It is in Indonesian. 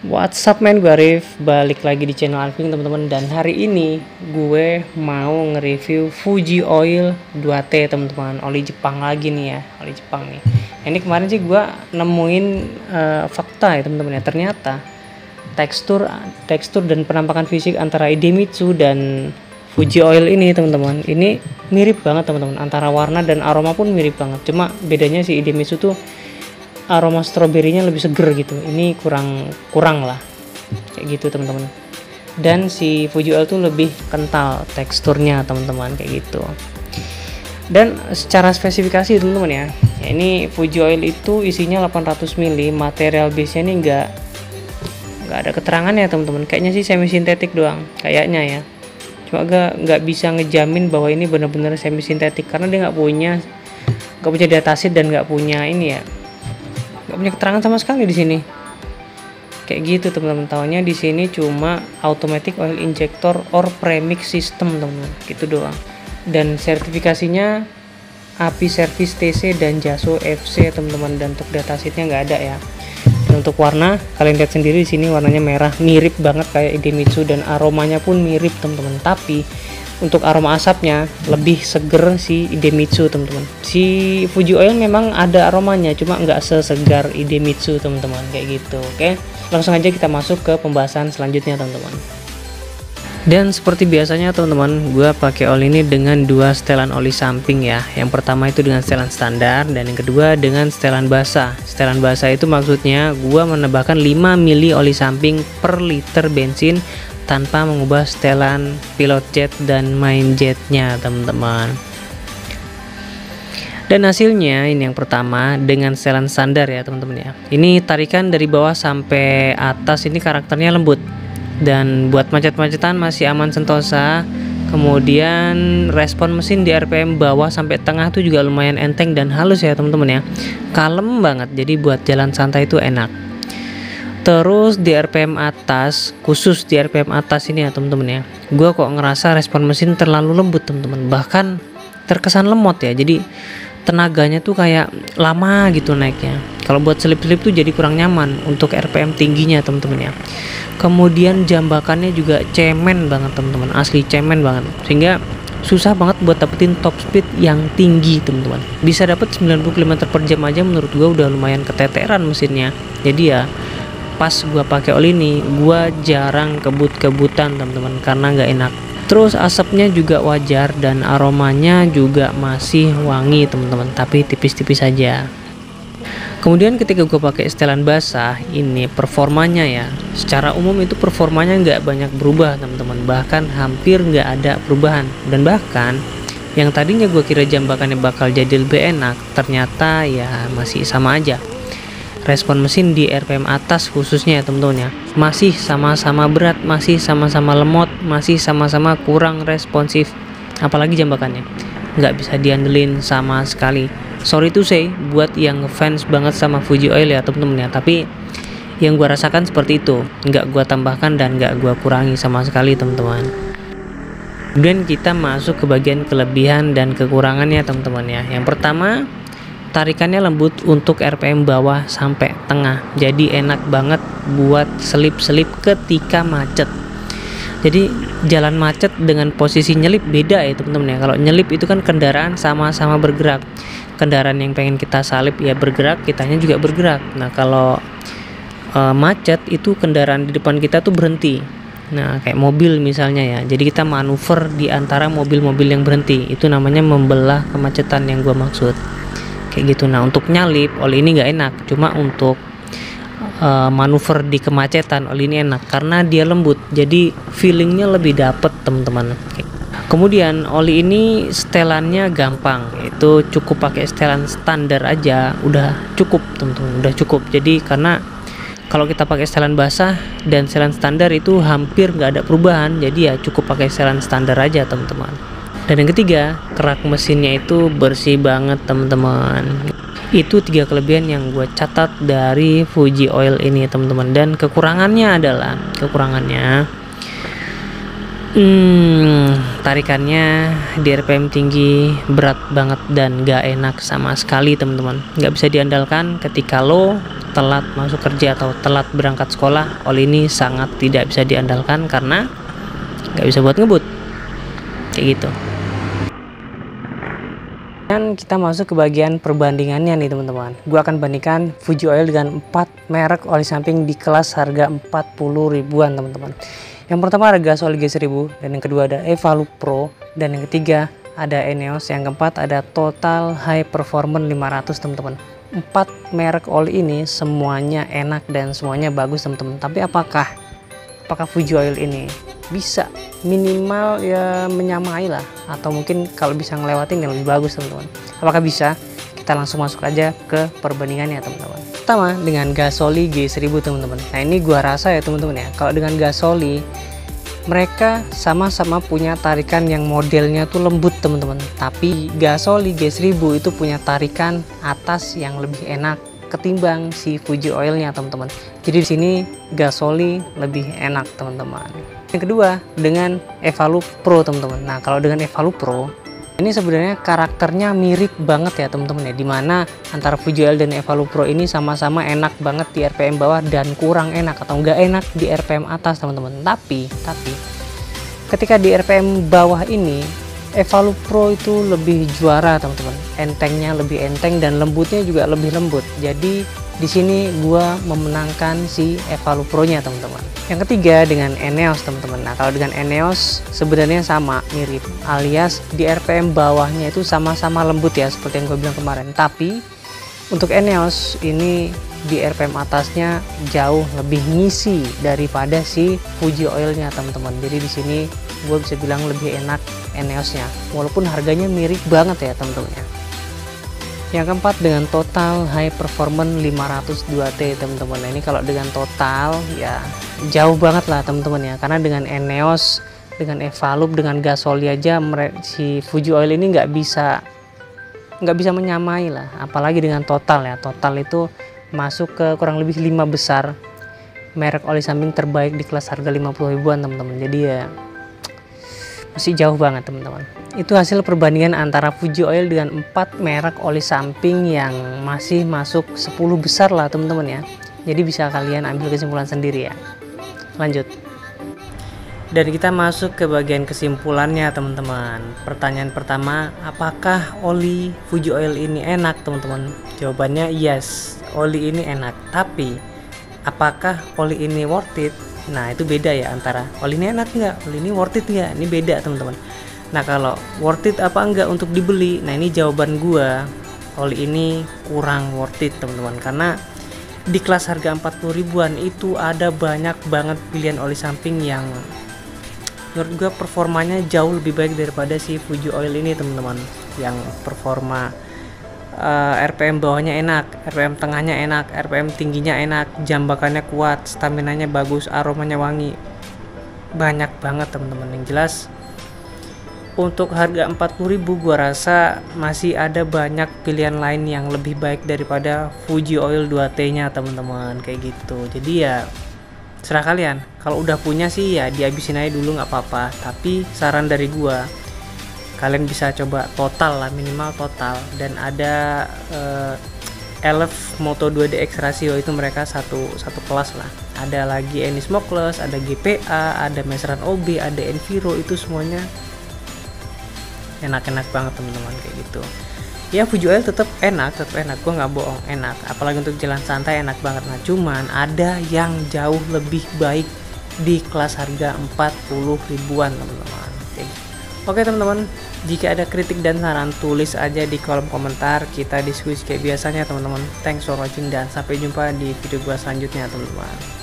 What's up man, gue Arif, balik lagi di channel Arifing teman-teman. Dan hari ini gue mau nge-review Fuji Oil 2T teman-teman. Oli Jepang lagi nih ya, oli Jepang nih. Ini kemarin sih gue nemuin fakta ya teman-teman ya. Ternyata tekstur dan penampakan fisik antara Idemitsu dan Fuji Oil ini teman-teman, ini mirip banget teman-teman. Antara warna dan aroma pun mirip banget. Cuma bedanya si Idemitsu tuh aroma stroberinya lebih seger gitu, ini kurang lah kayak gitu teman-teman. Dan si Fuji Oil tuh lebih kental teksturnya teman-teman kayak gitu. Dan secara spesifikasi teman-teman ya, ini Fuji Oil itu isinya 800 ml, material base nya ini nggak ada keterangannya teman-teman. Kayaknya sih semi sintetik doang kayaknya ya, cuma nggak bisa ngejamin bahwa ini benar-benar semi sintetik karena dia nggak punya datasit dan nggak punya ini ya, nggak punya keterangan sama sekali di sini kayak gitu teman-teman. Tahunya di sini cuma automatic oil injector or premix system teman-teman, gitu doang. Dan sertifikasinya API Service TC dan JASO FC teman-teman. Dan untuk datasitnya nggak ada ya. Dan untuk warna kalian lihat sendiri di sini warnanya merah, mirip banget kayak Idemitsu, dan aromanya pun mirip teman-teman. Tapi untuk aroma asapnya lebih seger si Idemitsu teman-teman. Si Fuji Oil memang ada aromanya, cuma nggak sesegar Idemitsu teman-teman kayak gitu. Oke, langsung aja kita masuk ke pembahasan selanjutnya teman-teman. Dan seperti biasanya teman-teman, gue pakai oli ini dengan dua setelan oli samping ya. Yang pertama itu dengan setelan standar, dan yang kedua dengan setelan basah. Setelan basah itu maksudnya gue menambahkan 5 ml oli samping per liter bensin tanpa mengubah setelan pilot jet dan main jetnya teman-teman. Dan hasilnya ini yang pertama dengan setelan standar ya teman-teman ya. Ini tarikan dari bawah sampai atas ini karakternya lembut, dan buat macet-macetan masih aman sentosa. Kemudian respon mesin di RPM bawah sampai tengah tuh juga lumayan enteng dan halus ya teman-teman ya. Kalem banget, jadi buat jalan santai itu enak. Terus di RPM atas, khusus di RPM atas ini ya teman-teman ya, gue kok ngerasa respon mesin terlalu lembut teman-teman, bahkan terkesan lemot ya. Jadi tenaganya tuh kayak lama gitu naiknya. Kalau buat selip-selip tuh jadi kurang nyaman untuk RPM tingginya teman-teman ya. Kemudian jambakannya juga cemen banget teman-teman, asli cemen banget, sehingga susah banget buat dapetin top speed yang tinggi teman-teman. Bisa dapet 90 km per jam aja menurut gue udah lumayan keteteran mesinnya. Jadi ya pas gua pakai oli ini gua jarang kebut-kebutan teman-teman karena nggak enak. Terus asapnya juga wajar dan aromanya juga masih wangi teman-teman, tapi tipis-tipis saja. Kemudian ketika gue pakai setelan basah ini, performanya ya secara umum itu performanya nggak banyak berubah teman-teman, bahkan hampir nggak ada perubahan. Dan bahkan yang tadinya gue kira jambakannya bakal jadi lebih enak, ternyata ya masih sama aja. Respon mesin di RPM atas khususnya ya teman-teman ya, masih sama-sama berat, masih sama-sama lemot, masih sama-sama kurang responsif. Apalagi jambakannya nggak bisa diandelin sama sekali. Sorry to say buat yang ngefans banget sama Fuji Oil ya teman-teman ya, tapi yang gua rasakan seperti itu, nggak gua tambahkan dan nggak gua kurangi sama sekali teman-teman. Kemudian kita masuk ke bagian kelebihan dan kekurangannya teman-teman ya. Yang pertama, tarikannya lembut untuk RPM bawah sampai tengah, jadi enak banget buat selip-selip ketika macet. Jadi jalan macet dengan posisi nyelip beda ya teman-teman ya. Kalau nyelip itu kan kendaraan sama-sama bergerak, kendaraan yang pengen kita salip ya bergerak, kitanya juga bergerak. Nah kalau macet itu kendaraan di depan kita tuh berhenti. Nah kayak mobil misalnya ya, jadi kita manuver di antara mobil-mobil yang berhenti, itu namanya membelah kemacetan yang gua maksud kayak gitu. Nah untuk nyalip oli ini nggak enak, cuma untuk manuver di kemacetan oli ini enak karena dia lembut, jadi feelingnya lebih dapet teman-teman. Kemudian oli ini setelannya gampang, itu cukup pakai setelan standar aja udah cukup teman-teman, udah cukup. Jadi karena kalau kita pakai setelan basah dan setelan standar itu hampir nggak ada perubahan, jadi ya cukup pakai setelan standar aja teman-teman. Dan yang ketiga, kerak mesinnya itu bersih banget teman-teman. Itu 3 kelebihan yang gue catat dari Fuji Oil ini teman-teman. Dan kekurangannya adalah, Tarikannya di RPM tinggi, berat banget dan gak enak sama sekali teman-teman. Gak bisa diandalkan ketika lo telat masuk kerja atau telat berangkat sekolah. Oli ini sangat tidak bisa diandalkan karena gak bisa buat ngebut kayak gitu. Dan kita masuk ke bagian perbandingannya nih teman-teman. Gue akan bandingkan Fuji Oil dengan 4 merek oli samping di kelas harga 40 ribuan teman-teman. Yang pertama ada Gasol G1000, dan yang kedua ada Evalup Pro, dan yang ketiga ada Eneos, yang keempat ada Total High Performance 500 teman-teman. 4 merek oli ini semuanya enak dan semuanya bagus teman-teman. Tapi apakah Fuji Oil ini bisa minimal ya menyamai lah, atau mungkin kalau bisa ngelewatin yang lebih bagus teman-teman? Apakah bisa? Kita langsung masuk aja ke perbandingannya teman-teman. Pertama dengan Gasoli G1000 teman-teman. Nah ini gua rasa ya teman-teman ya, kalau dengan Gasoli mereka sama-sama punya tarikan yang modelnya tuh lembut teman-teman, tapi Gasoli G1000 itu punya tarikan atas yang lebih enak ketimbang si Fuji Oilnya teman-teman. Jadi di sini Gasoli lebih enak teman-teman. Yang kedua dengan Evalup Pro teman-teman. Nah kalau dengan Evalup Pro ini sebenarnya karakternya mirip banget ya teman-teman ya, dimana antara Fuji Oil dan Evalup Pro ini sama-sama enak banget di RPM bawah dan kurang enak atau nggak enak di RPM atas teman-teman. Tapi ketika di RPM bawah ini Evalup Pro itu lebih juara teman-teman, entengnya lebih enteng dan lembutnya juga lebih lembut. Jadi di sini gua memenangkan si Evalup Pro nya teman-teman. Yang ketiga dengan Eneos teman-teman. Nah kalau dengan Eneos sebenarnya sama mirip, alias di RPM bawahnya itu sama-sama lembut ya seperti yang gue bilang kemarin. Tapi untuk Eneos ini di RPM atasnya jauh lebih ngisi daripada si Fuji Oilnya teman-teman. Jadi di sini gue bisa bilang lebih enak Eneosnya, walaupun harganya mirip banget ya teman-teman ya. Yang keempat dengan Total High Performance 500 2T teman-teman. Nah ini kalau dengan Total ya jauh banget lah teman-teman ya, karena dengan Eneos, dengan Evalup, dengan Gasoli aja si Fuji Oil ini nggak bisa menyamai lah, apalagi dengan Total ya. Total itu masuk ke kurang lebih 5 besar merek oli samping terbaik di kelas harga 50 ribuan teman-teman. Jadi ya masih jauh banget teman-teman. Itu hasil perbandingan antara Fuji Oil dengan 4 merek oli samping yang masih masuk 10 besar lah teman-teman ya. Jadi bisa kalian ambil kesimpulan sendiri ya. Lanjut. Dan kita masuk ke bagian kesimpulannya teman-teman. Pertanyaan pertama, apakah oli Fuji Oil ini enak teman-teman? Jawabannya yes, oli ini enak. Tapi apakah oli ini worth it? Nah itu beda ya, antara oli ini enak nggak, oli ini worth it nggak, ini beda teman-teman. Nah kalau worth it apa enggak untuk dibeli, nah ini jawaban gua, oli ini kurang worth it teman-teman, karena di kelas harga 40 ribuan itu ada banyak banget pilihan oli samping yang menurut gua performanya jauh lebih baik daripada si Fuji Oil ini teman-teman, yang performa RPM bawahnya enak, RPM tengahnya enak, RPM tingginya enak, jambakannya kuat, staminanya bagus, aromanya wangi, banyak banget teman-teman. Yang jelas untuk harga 40.000 gua rasa masih ada banyak pilihan lain yang lebih baik daripada Fuji Oil 2T nya teman-teman, kayak gitu. Jadi ya serah kalian, kalau udah punya sih ya dihabisin aja dulu nggak apa-apa. Tapi saran dari gua, kalian bisa coba Total lah, minimal Total. Dan ada Elf Moto 2DX Ratio, itu mereka satu kelas lah. Ada lagi Eni Smokeless, ada GPA, ada Mesran OB, ada Enviro, itu semuanya enak-enak banget teman-teman, kayak gitu. Ya Fuji Oil tetap enak, gue nggak bohong, enak. Apalagi untuk jalan santai enak banget. Nah cuman ada yang jauh lebih baik di kelas harga 40 ribuan teman-teman. Oke teman-teman, jika ada kritik dan saran tulis aja di kolom komentar, kita diskusi kayak biasanya teman-teman. Thanks for watching dan sampai jumpa di video gua selanjutnya teman-teman.